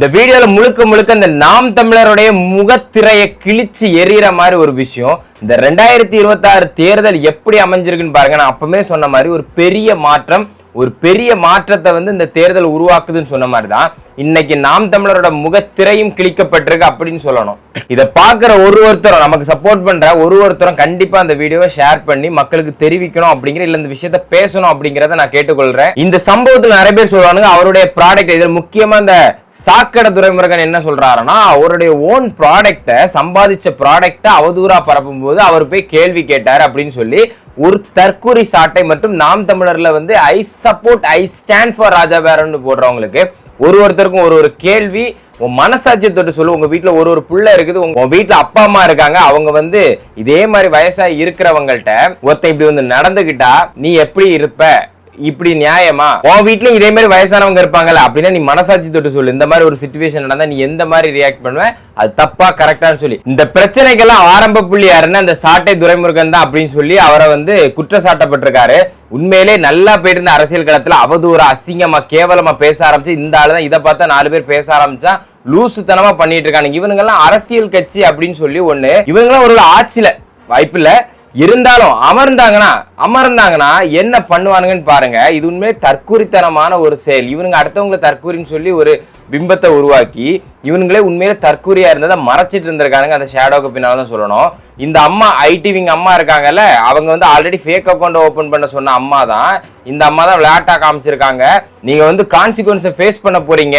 இந்த வீடியோல முழுக்க இந்த நாம் தமிழருடைய முகத்திரையை கிழிச்சு எறிகிற மாதிரி ஒரு விஷயம். இந்த 2026 தேர்தல் எப்படி அமைஞ்சிருக்குன்னு பாருங்க. நான் அப்பவே சொன்ன மாதிரி ஒரு பெரிய மாற்றத்தை இந்த தேர்தல் உருவாக்குதுன்னு சொன்ன மாதிரி தான் இன்னைக்கு நாம் தமிழரோட முகத்திரையும் கிழிக்கப்பட்டிருக்கு அப்படின்னு சொல்லணும். இதை பார்க்குற ஒருத்தரும் நமக்கு சப்போர்ட் பண்ற ஒருத்தரும் கண்டிப்பா அந்த வீடியோவை ஷேர் பண்ணி மக்களுக்கு தெரிவிக்கணும் அப்படிங்கிற இல்ல இந்த விஷயத்த பேசணும் அப்படிங்கறத நான் கேட்டுக்கொள்றேன். இந்த சம்பவத்துல நிறைய பேர் சொல்றாங்க அவருடைய ப்ராடக்ட், இதில் முக்கியமா இந்த சாக்கடை துரைமுருகன் என்ன சொல்றாருன்னா அவருடைய ஓன் ப்ராடக்ட சம்பாதிச்ச ப்ராடக்ட அவதூறா பரப்பும் போது அவர் போய் கேள்வி கேட்டாரு அப்படின்னு சொல்லி ஒரு தற்கூரி சாட்டை மற்றும் நாம் தமிழர்ல I support I stand for ராஜா பேரன்னு போடுறவங்களுக்கு ஒருத்தருக்கும் ஒரு கேள்வி. உன் மனசாட்சியை தொட்டு சொல்லு. உங்க வீட்டுல ஒரு புள்ள இருக்குது, உங்க வீட்டுல அப்பா அம்மா இருக்காங்க, அவங்க இதே மாதிரி வயசா இருக்கிறவங்கள்ட்ட ஒருத்தன் இப்படி நடந்துகிட்டா நீ எப்படி இருப்ப? இப்படி நியாயமா? உன் வீட்லயும் இதே மாதிரி வயசானவங்க இருப்பாங்கல்ல, அப்படின்னா நீ மனசாட்சி தொட்டு சொல்லு. இந்த மாதிரி ஒரு சிச்சுவேஷன் நடந்தா நீ எந்த மாதிரி ரியாக்ட் பண்ணுவ? அது தப்பா கரெக்டான்னு சொல்லி இந்த பிரச்சனைக்கெல்லாம் ஆரம்ப புள்ளி யாருன்னா அந்த சாட்டை துரைமுருகன் தான் அப்படின்னு சொல்லி அவரை குற்றச்சாட்டப்பட்டிருக்காரு. உண்மையிலே நல்லா போயிட்டு இருந்த அரசியல் களத்துல அவதூறா அசிங்கமா கேவலமா பேச ஆரம்பிச்சு இந்த ஆளுதான் இதை பார்த்தா 4 பேர் பேச ஆரம்பிச்சா லூசுத்தனமா பண்ணிட்டு இருக்காங்க. இவனுங்கெல்லாம் அரசியல் கட்சி அப்படின்னு சொல்லி ஒண்ணு, இவங்கெல்லாம் ஒரு ஆட்சியில வாய்ப்பில்ல இருந்தாலும் அமர்ந்தாங்கன்னா என்ன பண்ணுவானுங்கன்னு பாருங்க. இது உண்மையே தற்கூரித்தனமான ஒரு செயல். இவனுங்க அடுத்தவங்களை தற்கூரின்னு சொல்லி ஒரு பிம்பத்தை உருவாக்கி இவனுங்களே உண்மையில தற்கூரியா இருந்ததை மறைச்சிட்டு இருந்திருக்கானுங்க. அந்த ஷேடோக்கு பின்னால்தான் சொல்லணும். இந்த அம்மா ஐடி விங் அம்மா இருக்காங்கல்ல, அவங்க ஆல்ரெடி ஃபேக் அக்கௌண்ட் ஓபன் பண்ண சொன்ன அம்மா தான் இந்த அம்மா தான் விளையாட்டா காமிச்சிருக்காங்க. நீங்க கான்சிக்வன்ஸை ஃபேஸ் பண்ண போறீங்க,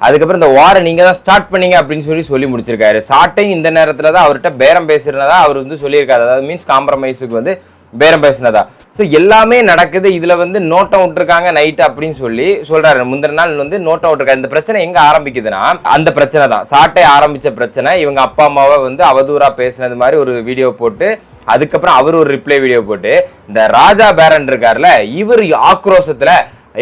அதுக்கப்புறம் இந்த வாரை நீங்க தான் ஸ்டார்ட் பண்ணீங்க அப்படின்னு சொல்லி முடிச்சிருக்காரு. சாட்டையும் இந்த நேரத்துல தான் அவர்கிட்ட பேரம் பேசுறதா அவர் சொல்லியிருக்காரு. அதாவது மீன்ஸ் காம்ப்ரமைஸுக்கு பேரம் பேசினதா. ஸோ எல்லாமே நடக்குது. இதுல நோட்டம் விட்டுருக்காங்க நைட்டு அப்படின்னு சொல்லி சொல்றாரு. முந்தின நாள் நோட்டம் விட்டுருக்காரு. இந்த பிரச்சனை எங்க ஆரம்பிக்குதுன்னா அந்த பிரச்சனை தான் சாட்டை ஆரம்பிச்ச பிரச்சனை. இவங்க அப்பா அம்மாவை அவதூறா பேசினது மாதிரி ஒரு வீடியோ போட்டு அதுக்கப்புறம் அவர் ஒரு ரிப்ளை வீடியோ போட்டு இந்த ராஜா பேரன் இருக்காருல இவர் ஆக்ரோஷத்துல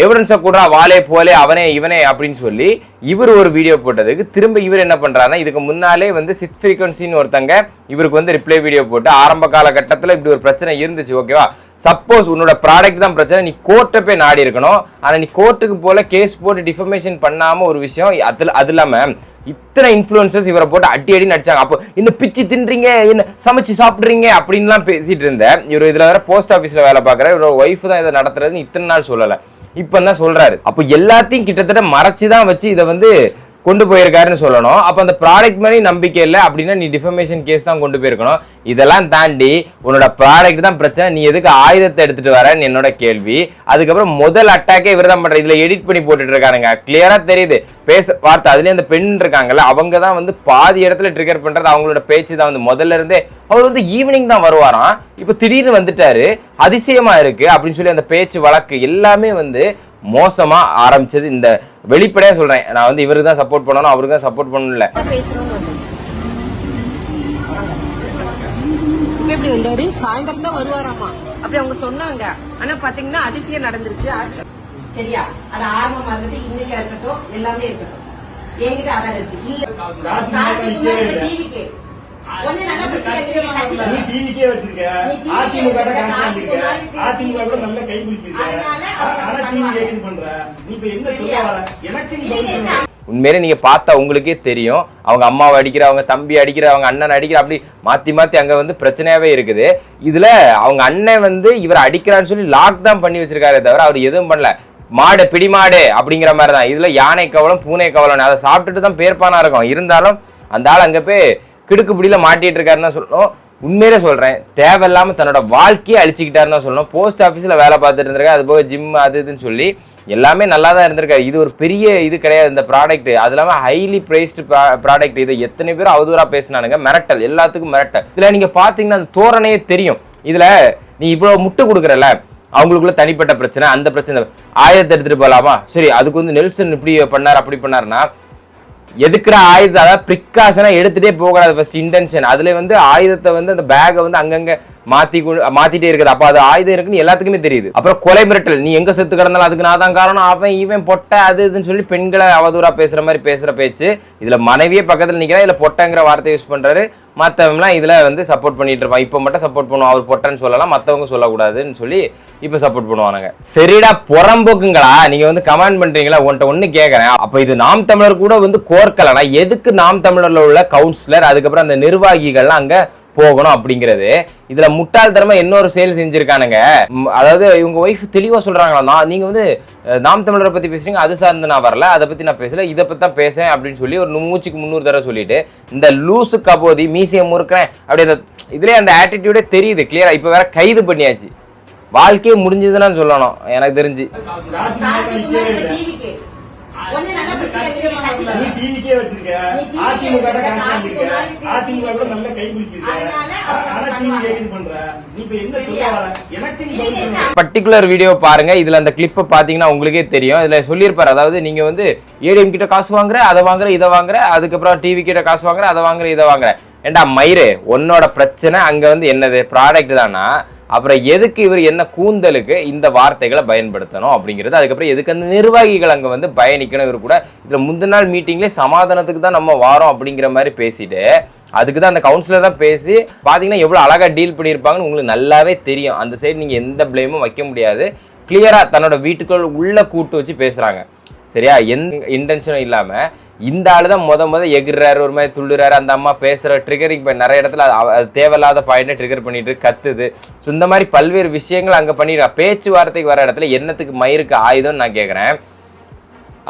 எவிடன்ஸை கூட வாலே போலே அவனே இவனே அப்படின்னு சொல்லி இவர் ஒரு வீடியோ போட்டதுக்கு திரும்ப இவர் என்ன பண்றாருன்னா இதுக்கு முன்னாலே சிக்ஸ் ஃப்ரீக்வன்சின்னு ஒருத்தங்க இவருக்கு ரிப்ளை வீடியோ போட்டு ஆரம்ப காலகட்டத்தில் இப்படி ஒரு பிரச்சனை இருந்துச்சு, ஓகேவா? சப்போஸ் உன்னோட ப்ராடக்ட் தான் பிரச்சனை, நீ கோர்ட்டை போய் நாடி இருக்கணும். ஆனா நீ கோர்ட்டுக்கு போல கேஸ் போட்டு டிஃபர்மேஷன் பண்ணாம ஒரு விஷயம் அது இல்லாம இத்தனை இன்ஃப்ளூயன்சர்ஸ் இவரை போட்டு அடி நடிச்சாங்க. அப்போ இந்த பிச்சு தின்றீங்க, என்ன சமைச்சு சாப்பிடுறீங்க அப்படின்லாம் பேசிட்டு இருந்தேன். இவர் இதுல வேற போஸ்ட் ஆஃபீஸ்ல வேலை பார்க்குற இவரோட ஒய்ஃப் தான் இதை நடத்துறதுன்னு இத்தனை நாள் சொல்லலை, இப்ப என்ன சொல்றாரு? அப்போ எல்லாத்தையும் கிட்டத்தட்ட மறைச்சுதான் வச்சு இதை கொண்டு போயிருக்காருன்னு சொல்லணும். அப்ப அந்த ப்ராடக்ட் மாதிரி நம்பிக்கை இல்லை அப்படின்னா நீ டிஃபர்மேஷன் கேஸ் தான் கொண்டு போயிருக்கணும். இதெல்லாம் தாண்டி உன்னோட ப்ராடக்ட் தான் பிரச்சனை, நீ எதுக்கு ஆயுதத்தை எடுத்துட்டு வரன்னு என்னோட கேள்வி. அதுக்கப்புறம் முதல் அட்டாக்கே இவர் தான் பண்ற. இதுல எடிட் பண்ணி போட்டுட்டு இருக்கானுங்க, கிளியரா தெரியுது பேச வார்த்தை. அதுலயே அந்த பெண் இருக்காங்கல்ல அவங்க தான் பாதி இடத்துல ட்ரிகர் பண்றது. அவங்களோட பேச்சு தான் முதல்ல இருந்தே அவர் ஈவினிங் தான் வருவாராம், இப்ப திடீர்னு வந்துட்டாரு, அதிசயமா இருக்கு அப்படின்னு சொல்லி அந்த பேச்சு வழக்கு எல்லாமே மோசமா ஆரம்பிச்சது. இந்த வெளிப்படையா சொல்றேன், நான் இவருக்கு தான் சப்போர்ட் பண்ணணும் அவருக்கு தான் சப்போர்ட் பண்ணல. சாயந்தரம் தான் வருவாராமா அப்படி அவங்க சொன்னாங்க. ஆனா பாத்தீங்கன்னா அதிசயம் நடந்திருக்கு. சரியா? அது ஆரம்பமா இருக்கட்டும், இன்னைக்கா இருக்கட்டும், எல்லாமே இருக்கட்டும். என்கிட்ட அதான் இருக்கு. இல்ல டிவிக்கு உண்மையிலே நீங்க பார்த்தா உங்களுக்கே தெரியும். அவங்க அம்மாவை அடிக்கிற, அவங்க தம்பி அடிக்கிற, அவங்க அண்ணன் அடிக்கிற, அப்படி மாத்தி அங்க பிரச்சனையாவே இருக்குது. இதுல அவங்க அண்ணன் இவர் அடிக்கிறான்னு சொல்லி லாக் தான் பண்ணி வச்சிருக்காரே தவிர அவர் எதுவும் பண்ணல. மாடு பிடிமாடு அப்படிங்கிற மாதிரி தான். இதுல யானை கவலம் பூனை கவலம் அதை சாப்பிட்டுட்டு தான் பேர்ப்பானா இருக்கும். இருந்தாலும் அந்த ஆள் அங்க போய் கிடுக்குப்பிடியில மாட்டிட்டு இருக்காருன்னு சொல்லணும். உண்மையிலே சொல்றேன், தேவையில்லாம தன்னோட வாழ்க்கையை அழிச்சுக்கிட்டாருன்னு சொல்லணும். போஸ்ட் ஆஃபீஸ்ல வேலை பார்த்துட்டு இருந்திருக்காரு, அது போக ஜிம் அது இதுன்னு சொல்லி எல்லாமே நல்லா தான் இருந்திருக்காரு. இது ஒரு பெரிய இது கிடையாது இந்த ப்ராடக்ட். அது இல்லாம ஹைலி பிரைஸ்டு ப்ராடக்ட். இது எத்தனை பேர் அவதூறா பேசினானுங்க, மிரட்டல், எல்லாத்துக்கும் மிரட்டல். இதுல நீங்க பாத்தீங்கன்னா அந்த தோரணையே தெரியும். இதுல நீ இவ்வளவு முட்டை கொடுக்குறல, அவங்களுக்குள்ள தனிப்பட்ட பிரச்சனை, அந்த பிரச்சனை ஆயுதத்தை எடுத்துட்டு போகலாமா? சரி, அதுக்கு நெல்சன் இப்படி பண்ணார் அப்படி பண்ணாருன்னா எதுக்குற ஆயுதம், அதாவது ப்ரிகாஷனா எடுத்துட்டே போகக்கூடாது. First intention. அதுல ஆயுதத்தை அந்த பேகை அங்கங்க மாத்திட்டே இருக்குது. அப்ப அது ஆயுதம் இருக்குன்னு எல்லாத்துக்குமே தெரியுது. அப்புறம் கொலை மிரட்டல், நீ எங்க செத்து கிடந்தாலும் அதுக்கு நான் தான் காரணம், அவன் இவன் பொட்டை அது இதுன்னு சொல்லி பெண்களை அவதூறா பேசுற மாதிரி பேசுற பேச்சு. இதுல மனைவியே பக்கத்துல நிக்கிறா, இதுல பொட்டைங்கிற வார்த்தை யூஸ் பண்றாரு. மற்றவங்களாம் இதுல வந்து சப்போர்ட் பண்ணிட்டு இருப்பான். இப்ப மட்டும் சப்போர்ட் பண்ணுவோம், அவர் பொட்டன்னு சொல்லலாம், மத்தவங்க சொல்லக்கூடாதுன்னு சொல்லி இப்ப சப்போர்ட் பண்ணுவானுங்க. சரிடா புறம்போக்குங்களா, நீங்க வந்து கமெண்ட் பண்றீங்களா, உன்ட்ட ஒண்ணு கேட்கறேன். அப்ப இது நாம் தமிழர் கூட வந்து கோர்க்கலனா எதுக்கு நாம் தமிழர்ல உள்ள கவுன்சிலர் அதுக்கப்புறம் அந்த நிர்வாகிகள்லாம் அங்க போகணும் அப்படிங்கிறது? இதுல முட்டாள்தனமா இன்னொரு செயல் செஞ்சிருக்கானுங்க. அதாவது இவங்க ஒய்ஃப் தெளிவா சொல்றாங்களா, நீங்க வந்து நாம் தமிழரை பத்தி பேசுறீங்க, அது சார்ந்து நான் வரல, அதை பத்தி நான் பேசல, இதை பத்தி தான் பேசுறேன் அப்படின்னு சொல்லி ஒரு மூச்சுக்கு 300 தடவை சொல்லிட்டு இந்த லூசு கபோதி மீசியம் முறுக்கிறேன் அப்படி அந்த இதுலயே அந்த ஆட்டிடியூடே தெரியுது கிளியரா. இப்ப வேற கைது பண்ணியாச்சு, வாழ்க்கையே முடிஞ்சதுன்னு சொல்லணும் எனக்கு தெரிஞ்சு. பர்டிகுலர் வீடியோ பாருங்க, இதுல அந்த கிளிப்பை பாத்தீங்கன்னா உங்களுக்கே தெரியும். இதுல சொல்லியிருப்பாரு, அதாவது நீங்க வந்து ஏடிஎம் கிட்ட காசு வாங்குற, அதை வாங்குற, இதை வாங்குற, அதுக்கப்புறம் டிவி கிட்ட காசு வாங்குற, அதை வாங்குற, இதை வாங்குற. ஏண்டா மயிறு, உன்னோட பிரச்சனை அங்க வந்து என்னது ப்ராடக்ட் தானா? அப்புறம் எதுக்கு இவர் என்ன கூந்தலுக்கு இந்த வார்த்தைகளை பயன்படுத்தணும் அப்படிங்கிறது. அதுக்கப்புறம் எதுக்கு அந்த நிர்வாகிகள் அங்க வந்து பயணிக்கணும். இவர் கூட இதுல முந்தின நாள் மீட்டிங்லேயே சமாதானத்துக்கு தான் நம்ம வாரோம் அப்படிங்கிற மாதிரி பேசிட்டு அதுக்கு தான் அந்த கவுன்சிலர் தான் பேசி பாத்தீங்கன்னா எவ்வளவு அழகா டீல் பண்ணியிருப்பாங்கன்னு உங்களுக்கு நல்லாவே தெரியும். அந்த சைடு நீங்க எந்த பிளேமும் வைக்க முடியாது. கிளியரா தன்னோட வீட்டுக்குள் உள்ள கூட்டு வச்சு பேசுறாங்க, சரியா? எந்த இன்டென்ஷனும் இல்லாம இந்த ஆளு தான் முத எகிர்றாரு, ஒரு மாதிரி துள்ளுறாரு. அந்த அம்மா பேசுற ட்ரிகரிங் நிறைய இடத்துல அது தேவையில்லாத பாயிண்ட்டை ட்ரிகர் பண்ணிட்டு கத்துது. ஸோ இந்த மாதிரி பல்வேறு விஷயங்கள் அங்க பண்ணிடுறா. பேச்சுவார்த்தைக்கு வர இடத்துல என்னத்துக்கு மயிருக்கு ஆயுதம்னு நான் கேட்கறேன்.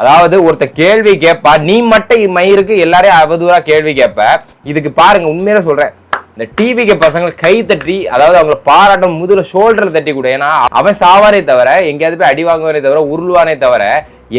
அதாவது ஒருத்த கேள்வி கேட்பா, நீ மட்டும் மயிருக்கு எல்லாரையும் அவதூறா கேள்வி கேட்ப. இதுக்கு பாருங்க, உண்மையில சொல்றேன், இந்த டிவிக்கு பசங்களை கை தட்டி, அதாவது அவங்களை பாராட்டும், முதல்ல ஷோல்டர் தட்டி கூட. ஏன்னா அவன் சாவானே தவிர எங்கேயாவது போய் அடி வாங்குவானே தவிர உருள்வானே தவிர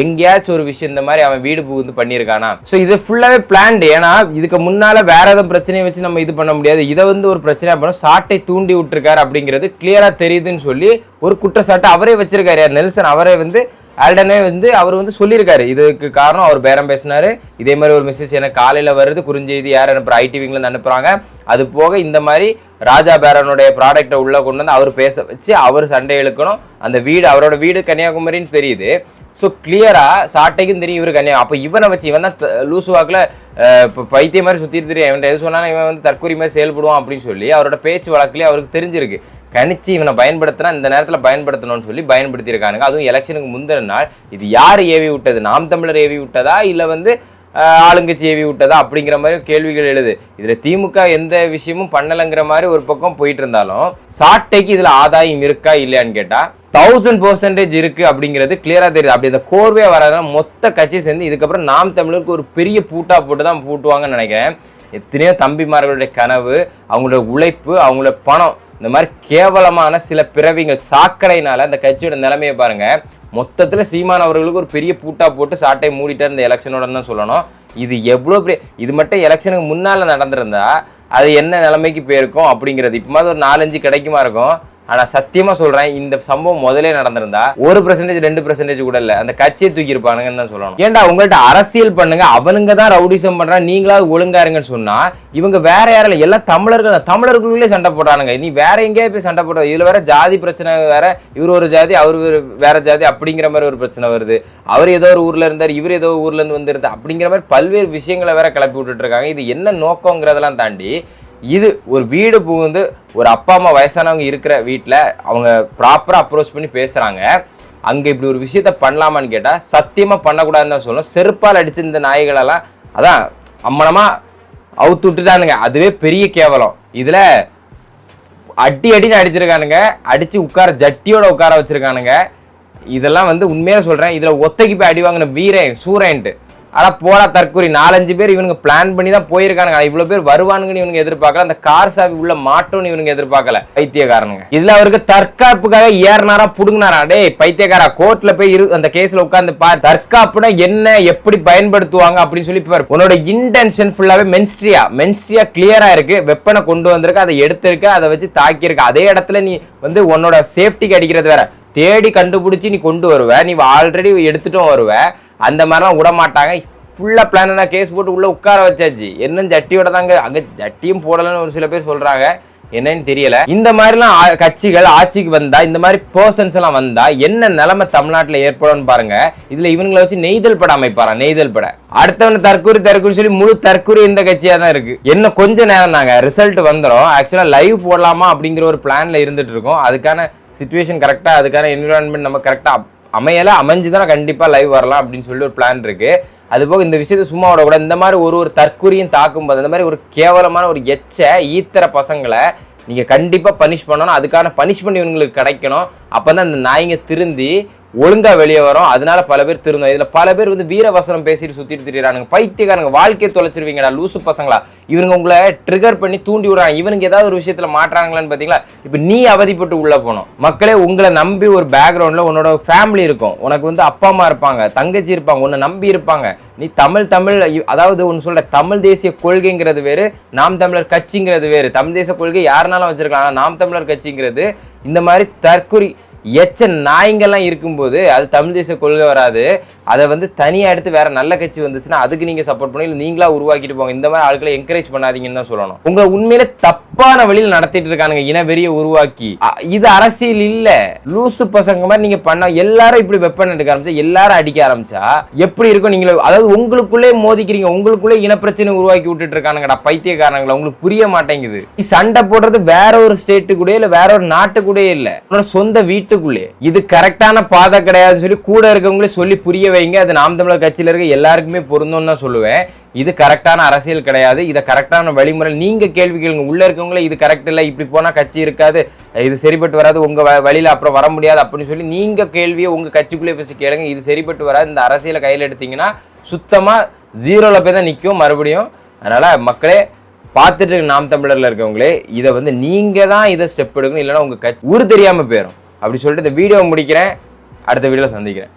எங்கேயாச்சும் ஒரு விஷயம் இந்த மாதிரி அவன் வீடு புகுந்து பண்ணியிருக்கானா? ஸோ இது ஃபுல்லாவே பிளான்டு. ஏன்னா இதுக்கு முன்னால வேற ஏதாவது பிரச்சனையை வச்சு நம்ம இது பண்ண முடியாது. இதை வந்து ஒரு பிரச்சனையா பண்ண சாட்டை தூண்டி விட்டுருக்காரு அப்படிங்கிறது கிளியரா தெரியுதுன்னு சொல்லி ஒரு குற்றச்சாட்டு அவரே வச்சிருக்காரு. யார்? நெல்சன் அவரே வந்து ஆல்டனே வந்து அவர் வந்து சொல்லியிருக்காரு. இதுக்கு காரணம் அவர் பேரம் பேசினாரு. இதே மாதிரி ஒரு மெசேஜ் எனக்கு காலையில வருது, குறுஞ்செய்தி யார் அனுப்புற, ஐடிவிங்ல அனுப்புறாங்க. அது போக இந்த மாதிரி ராஜா பேரனுடைய ப்ராடக்டை உள்ள கொண்டு வந்து அவர் பேச வச்சு அவர் சண்டை இழுக்கணும். அந்த வீடு அவரோட வீடு கன்னியாகுமரின்னு தெரியுது. ஸோ கிளியரா சாட்டைக்கும் தெரியும் இவரு கன்னியா. அப்போ இவனை வச்சு இவன் தான் லூசு வாக்கில் பைத்திய மாதிரி சுற்றிட்டு தெரியும். இவன் எது சொன்னாலும் இவன் வந்து தற்கொலை மாதிரி செயல்படுவான் அப்படின்னு சொல்லி அவரோட பேச்சு வழக்குலேயே அவருக்கு தெரிஞ்சிருக்கு. கணிச்சு இவனை பயன்படுத்தினா இந்த நேரத்தில் பயன்படுத்தணும்னு சொல்லி பயன்படுத்தியிருக்கானுங்க. அதுவும் எலெக்ஷனுக்கு முந்தின நாள். இது யார் ஏவி விட்டது? நாம் தமிழர் ஏவி விட்டதா இல்லை வந்து ஆளுங்கட்சி ஏவி விட்டதா அப்படிங்கிற மாதிரி கேள்விகள் எழுது. இதுல திமுக எந்த விஷயமும் பண்ணலைங்கிற மாதிரி ஒரு பக்கம் போயிட்டு இருந்தாலும் சாட்டைக்கு இதுல ஆதாயம் இருக்கா இல்லையான்னு கேட்டா 1000% இருக்கு அப்படிங்கிறது கிளியரா தெரியுது. அப்படி இந்த கோர்வையா வராதுன்னா மொத்த கட்சி சேர்ந்து இதுக்கப்புறம் நாம் தமிழருக்கு ஒரு பெரிய பூட்டா போட்டு தான் பூட்டுவாங்கன்னு நினைக்கிறேன். எத்தனையோ தம்பிமார்களுடைய கனவு, அவங்களோட உழைப்பு, அவங்களோட பணம், இந்த மாதிரி கேவலமான சில பிறவிகள் சாக்கடையினால அந்த கட்சியோட நிலைமையை பாருங்க. மொத்தத்துல சீமான் அவர்களுக்கு ஒரு பெரிய பூட்டா போட்டு சாட்டை மூடிட்டார் இந்த எலெக்ஷனோட தான் சொல்லணும். இது எவ்வளவு பெரிய, இது மட்டும் எலெக்ஷனுக்கு முன்னால நடந்திருந்தா அது என்ன நிலைமைக்கு போயிருக்கும் அப்படிங்கிறது இப்ப மாதிரி ஒரு 4-5 கிடைக்குமா இருக்கும். ஆனா சத்தியமா சொல்றேன், இந்த சம்பவம் முதலே நடந்திருந்தா 1% 2% கூட இல்ல, அந்த கட்சியை தூக்கி இருப்பானுங்கன்னு தான் சொல்லணும். ஏன்டா உங்கள்ட்ட அரசியல் பண்ணுங்க, அவனுங்க தான் ரவுடிசம் பண்றான், நீங்களாவது ஒழுங்கா இருங்கன்னு சொன்னா இவங்க வேற யாரும் இல்ல, எல்லாம் தமிழர்களுக்குள்ளே சண்டை போடுறானுங்க. நீ வேற எங்கேயா போய் சண்டை போடுற, இதுல வேற ஜாதி பிரச்சனை வேற, இவர் ஒரு ஜாதி அவர் வேற ஜாதி அப்படிங்கிற மாதிரி ஒரு பிரச்சனை வருது. அவர் ஏதோ ஒரு ஊர்ல இருந்தார், இவர் ஏதோ ஊர்ல இருந்து வந்துருது அப்படிங்கிற மாதிரி பல்வேறு விஷயங்களை வேற கிளப்பி விட்டுட்டு இருக்காங்க. இது என்ன நோக்கங்கிறதெல்லாம் தாண்டி இது ஒரு வீடு புகுந்து ஒரு அப்பா அம்மா வயசானவங்க இருக்கிற வீட்டில் அவங்க ப்ராப்பராக அப்ரோச் பண்ணி பேசுகிறாங்க. அங்கே இப்படி ஒரு விஷயத்த பண்ணலாமான்னு கேட்டால் சத்தியமாக பண்ணக்கூடாதுன்னு தான் சொல்லணும். செருப்பால் அடிச்சு இந்த நாய்களெல்லாம் அதான் அம்மனமாக அவுத்து விட்டுட்டானுங்க. அதுவே பெரிய கேவலம். இதில் அடின்னு அடிச்சிருக்கானுங்க, அடித்து ஜட்டியோட உட்கார வச்சிருக்கானுங்க. இதெல்லாம் வந்து உண்மையாக சொல்கிறேன், இதில் ஒத்தைக்கு போய் அடி வாங்கின வீரன் சூரன்ட்டு. ஆனால் போடா தற்கொலை 4-5 பேர் இவனுங்க பிளான் பண்ணி தான் போயிருக்கானுங்க. இவ்வளோ பேர் வருவானுங்கன்னு இவனுங்க எதிர்பார்க்கல, அந்த கார் சாவி உள்ள மாட்டோன்னு இவனுங்க எதிர்பார்க்கல. பைத்தியக்காரனுங்க. இதுல அவருக்கு தற்காப்புக்காக ஏறினாரா புடுங்கினாரா? டே பைத்தியக்காரா, கோர்ட்ல போய் அந்த கேஸ்ல உட்கார்ந்து பாரு, தற்காப்புனா என்ன, எப்படி பயன்படுத்துவாங்க அப்படின்னு சொல்லி பாரு. உன்னோட இன்டென்ஷன் ஃபுல்லாவே மென்ஸ்ட்ரியா கிளியரா இருக்கு. வெப்பனை கொண்டு வந்திருக்க, அதை எடுத்திருக்க, அதை வச்சு தாக்கியிருக்க. அதே இடத்துல நீ வந்து உன்னோட சேஃப்டிக்கு அடிக்கிறது வேற, தேடி கண்டுபிடிச்சி நீ கொண்டு வருவ, நீ ஆல்ரெடி எடுத்துட்டும் வருவ. அந்த மாதிரிலாம் விட மாட்டாங்க. ஃபுல்லாக பிளானா கேஸ் போட்டு உள்ளே உட்கார வச்சாச்சு. என்ன ஜட்டியோட தாங்க, அங்கே ஜட்டியும் போடலன்னு ஒரு சில பேர் சொல்கிறாங்க. என்னன்னு தெரியல. இந்த மாதிரிலாம் கட்சிகள் ஆட்சிக்கு வந்தா, இந்த மாதிரி பர்சன்ஸ் எல்லாம் வந்தா என்ன நிலைமை தமிழ்நாட்டுல ஏற்படும் பாருங்க. இதுல இவங்களை வச்சு நெய்தல் படம் அமைப்பாராம், நெய்தல் படம். அடுத்தவன தற்கூரி சொல்லி முழு தற்கூரி இந்த கட்சியா தான் இருக்கு. என்ன கொஞ்ச நேரம் தாங்க ரிசல்ட் வந்துடும். ஆக்சுவலா லைவ் போடலாமா அப்படிங்கிற ஒரு பிளான்ல இருந்துட்டு இருக்கோம். அதுக்கான சிச்சுவேஷன் கரெக்டா, அதுக்கான என்விரான்மெண்ட் நம்ம கரெக்டா அமைஞ்சுதான் கண்டிப்பா லைவ் வரலாம் அப்படின்னு சொல்லி ஒரு பிளான் இருக்கு. அதுபோக இந்த விஷயத்த சும்மா விடக்கூடாது. இந்த மாதிரி ஒரு தற்கூரியும் தாக்கும்போது, இந்த மாதிரி ஒரு கேவலமான ஒரு ஈத்தர பசங்களை நீங்க கண்டிப்பா பனிஷ் பண்ணணும். அதுக்கான பனிஷ்மெண்ட் இவங்களுக்கு கிடைக்கணும். அப்பதான் இந்த நாய்ங்க திருந்தி ஒழுங்கா வெளியே வரும். அதனால பல பேர் திருந்தோம். இதுல பல பேர் வீரவசனம் பேசிட்டு சுத்திட்டு திரியிறானுங்க. பைத்தியக்காரங்க, வாழ்க்கையை தொலைச்சிருவீங்கடா லூசு பசங்களா. இவங்க உங்களை ட்ரிகர் பண்ணி தூண்டி விடுறாங்க. இவனுக்கு ஏதாவது ஒரு விஷயத்துல மாற்றாங்களான்னு பாத்தீங்களா? இப்ப நீ அவதிப்பட்டு உள்ள போனோம். மக்களே, உங்களை நம்பி ஒரு பேக்ரவுண்ட்ல உன்னோட ஃபேமிலி இருக்கும், உனக்கு அப்பா அம்மா இருப்பாங்க, தங்கச்சி இருப்பாங்க, உன்னை நம்பி இருப்பாங்க. நீ தமிழ் அதாவது ஒன்னு சொல்ற தமிழ் தேசிய கொள்கைங்கிறது வேறு, நாம் தமிழர் கட்சிங்கிறது வேறு. தமிழ் தேசிய கொள்கை யாருனாலும் வச்சிருக்கலாம். ஆனா நாம் தமிழர் கட்சிங்கிறது இந்த மாதிரி தற்கொலை நாய்ங்கெல்லாம் இருக்கும்போது அது தமிழ் தேசிய கொள்கை வராது. அதை தனியா எடுத்து வேற நல்ல கட்சி வந்துச்சுன்னா அதுக்கு நீங்க சப்போர்ட் பண்ணி நீங்களா உருவாக்கிட்டு போங்க. இந்த மாதிரி ஆட்களை என்கரேஜ் பண்ணாதீங்கன்னு தான் சொல்லணும். உங்களை உண்மையில தப்பான வழியில் நடத்திட்டு இருக்கானுங்க, இனவெறியை உருவாக்கி. இது அரசியல் இல்ல, லூசு பசங்க மாதிரி நீங்க பண்ண. எல்லாரும் இப்படி வெப்பன் எடுக்க ஆரம்பிச்சா, எல்லாரும் அடிக்க ஆரம்பிச்சா எப்படி இருக்கும்? நீங்க அதாவது உங்களுக்குள்ளே மோதிக்கிறீங்க, உங்களுக்குள்ளே இனப்பிரச்சனை உருவாக்கி விட்டுட்டு இருக்கானுங்கடா பைத்தியக்காரங்களா. உங்களுக்கு புரிய மாட்டேங்குது. சண்டை போடுறது வேற ஒரு ஸ்டேட்டு கூட இல்ல, வேற ஒரு நாட்டு கூட இல்ல, சொந்த வீட்டு. இது கரெக்டான பாதை கிடையாது சொல்லி கூட இருக்கவங்களே சொல்லி புரிய வைங்க. அது நாம் தமிழர் கட்சியில இருக்க எல்லாருக்குமே பொருந்தும் தான் சொல்லுவேன். இது கரெக்டான அரசியல் கிடையாது. இதை கரெக்டான வழிமுறை நீங்க கேள்வி கேளுங்க. உள்ள இருக்கவங்களே இது கரெக்ட் இல்லை, இப்படி போனா கட்சி இருக்காது, இது சரிப்பட்டு வராது, உங்க வழியில அப்புறம் வர முடியாது அப்படின்னு சொல்லி நீங்க கேள்வியை உங்க கட்சிக்குள்ளே பேசி கேளுங்க. இது சரிப்பட்டு வராது. இந்த அரசியலை கையில் எடுத்தீங்கன்னா சுத்தமா ஜீரோல போய் தான் நிற்கும் மறுபடியும். அதனால மக்களே, பார்த்துட்டு நாம் தமிழர்ல இருக்கவங்களே, இதை நீங்க தான் இதை ஸ்டெப் எடுக்கணும். இல்லைன்னா உங்க கட்சி ஊர் தெரியாம போயிடும். அப்படி சொல்லிட்டு இந்த வீடியோ முடிக்கிறேன். அடுத்த வீடியோல சந்திக்கிறேன்.